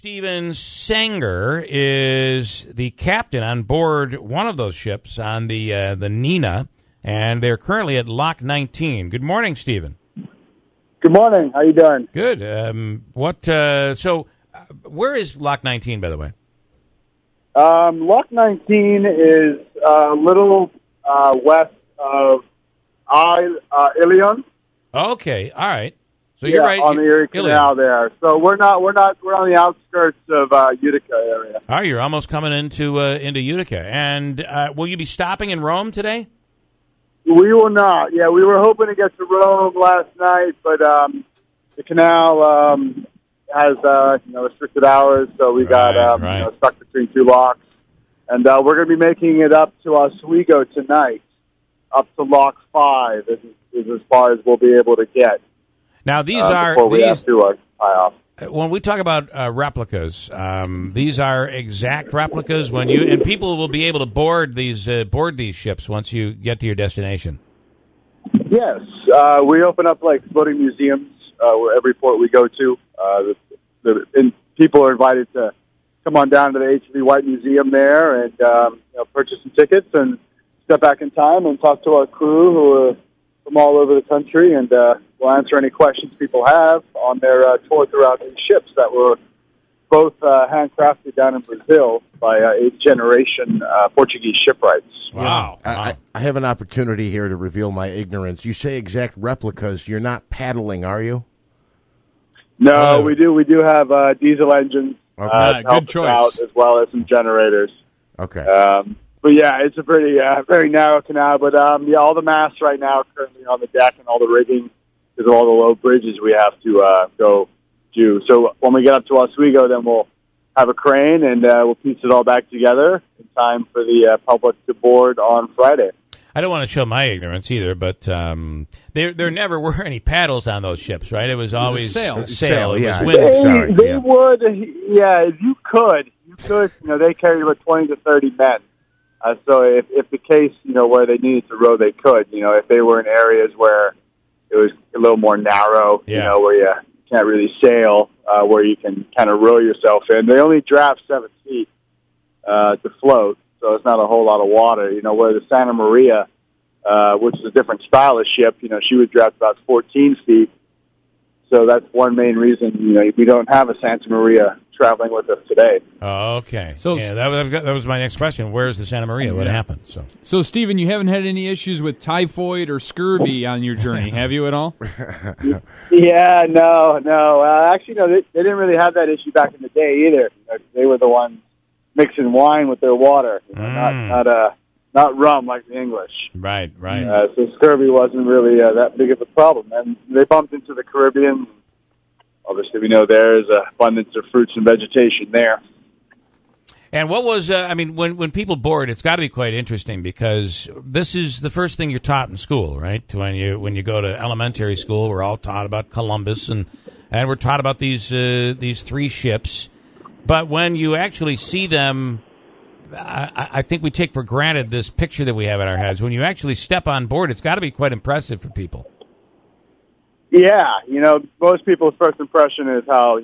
Steven Sanger is the captain on board one of those ships on the Nina, and they're currently at Lock 19. Good morning, Steven. Good morning. How you doing? Good. So where is Lock 19, by the way? Lock 19 is a little west of Ilion. Okay. All right. So you're right on the Erie Canal there. So we're on the outskirts of Utica area. Oh, you're almost coming into Utica. And will you be stopping in Rome today? We will not. Yeah, we were hoping to get to Rome last night, but the canal has restricted hours, so we got stuck between two locks. And we're going to be making it up to Oswego tonight, up to Lock 5 is as far as we'll be able to get. Now, these before we have to tie off. When we talk about replicas, these are exact replicas. And people will be able to board these ships once you get to your destination. Yes, we open up like floating museums where every port we go to. And people are invited to come on down to the H.V. White Museum there and purchase some tickets and step back in time and talk to our crew who are from all over the country, and we'll answer any questions people have on their tour throughout these ships that were both handcrafted down in Brazil by eighth-generation Portuguese shipwrights. Wow. I have an opportunity here to reveal my ignorance. You say exact replicas. You're not paddling, are you? No, we do. We do have diesel engines. Okay. Good choice. Out, as well as some generators. Okay. But yeah, it's a pretty very narrow canal. But all the masts right now are currently on the deck, and all the rigging because of all the low bridges we have to go do. So when we get up to Oswego, then we'll have a crane and we'll piece it all back together in time for the public to board on Friday. I don't want to show my ignorance either, but there never were any paddles on those ships, right? It was always a sail. It Yeah. was wind. They would, if you could. They carried about 20 to 30 men. So if the case, where they needed to row, they could. If they were in areas where it was a little more narrow, where you can't really sail, where you can kind of row yourself in. They only draft 7 feet to float, so it's not a whole lot of water. Where the Santa Maria, which is a different style of ship, she would draft about 14 feet. So that's one main reason, we don't have a Santa Maria traveling with us today. Oh, okay. So that was my next question. Where's the Santa Maria? What happened? So, Stephen, you haven't had any issues with typhoid or scurvy on your journey, have you at all? Yeah, no. Actually, no, they didn't really have that issue back in the day either. They were the ones mixing wine with their water, not rum like the English. Right. So scurvy wasn't really that big of a problem. And they bumped into the Caribbean. Obviously, we know there is an abundance of fruits and vegetation there. And what was, when people board, it's got to be quite interesting because this is the first thing you're taught in school, right? When you go to elementary school, we're all taught about Columbus and we're taught about these 3 ships. But when you actually see them, I think we take for granted this picture that we have in our heads. When you actually step on board, it's got to be quite impressive for people. Yeah, most people's first impression is how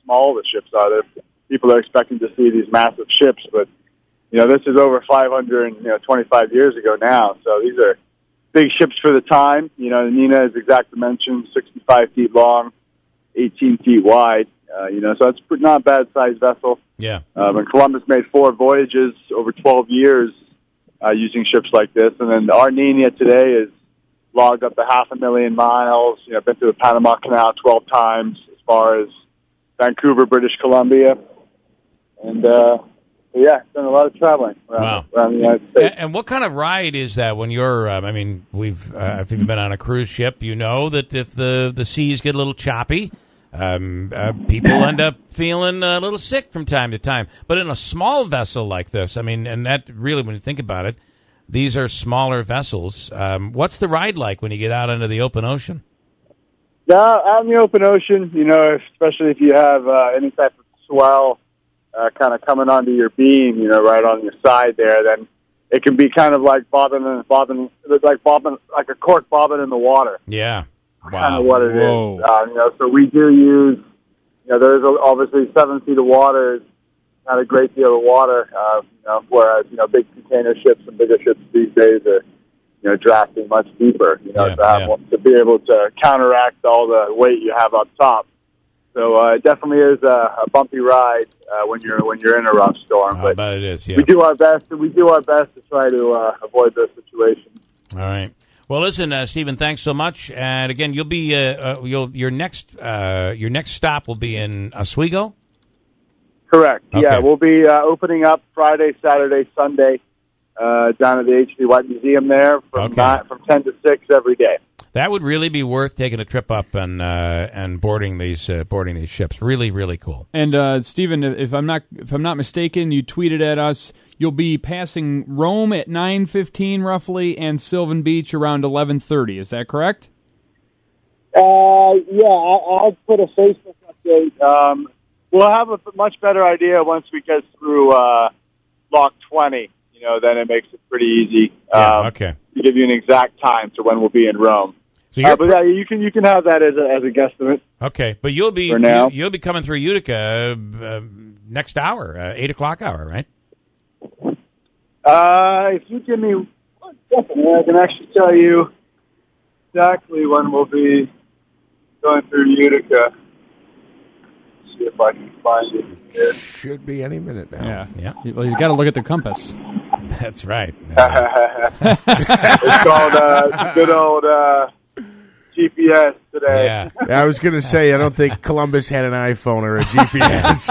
small the ships are. People are expecting to see these massive ships, but this is over 525 years ago now. So these are big ships for the time. The Nina is exact dimensions, 65 feet long, 18 feet wide. So it's not a bad sized vessel. Yeah. And Columbus made 4 voyages over 12 years using ships like this, and then our Nina today is logged up to 500,000 miles. Been through the Panama Canal 12 times as far as Vancouver, British Columbia. And, done a lot of traveling around the United States. And what kind of ride is that when you're, if you've been on a cruise ship, you know that if the seas get a little choppy, people end up feeling a little sick from time to time. But in a small vessel like this, and that really, when you think about it, these are smaller vessels. What's the ride like when you get out into the open ocean? Yeah, out in the open ocean, especially if you have any type of swell kind of coming onto your beam, right on your side there, then it can be kind of like bobbing, like a cork bobbing in the water. Yeah. Wow. Kind of what it is. So we do use, there's obviously 7 feet of water. Is not a great deal of water, whereas, big container ships and bigger ships these days are, drafting much deeper, to be able to counteract all the weight you have up top. So it definitely is a bumpy ride when you're in a rough storm. But it is, yeah. We do our best to try to avoid those situations. All right. Well, listen, Stephen, thanks so much. And again, you'll be your next stop will be in Oswego. Correct. Okay. Yeah, we'll be opening up Friday, Saturday, Sunday down at the H.B. White Museum there from 10 to 6 every day. That would really be worth taking a trip up and boarding these ships. Really, really cool. And Stephen, if I'm not mistaken, you tweeted at us. You'll be passing Rome at 9:15 roughly, and Sylvan Beach around 11:30. Is that correct? Yeah, I'll put a Facebook update. We'll have a much better idea once we get through Lock 20. Then it makes it pretty easy. Okay. To give you an exact time to when we'll be in Rome. So but yeah, you can have that as a guesstimate. Okay, but you'll be you'll be coming through Utica next hour, 8 o'clock hour, right? If you give me 1 second, I can actually tell you exactly when we'll be going through Utica. See if I can find it here. Should be any minute now. Yeah. Well, he's got to look at the compass. That's right. It's called good old GPS today. Yeah. I was going to say, I don't think Columbus had an iPhone or a GPS.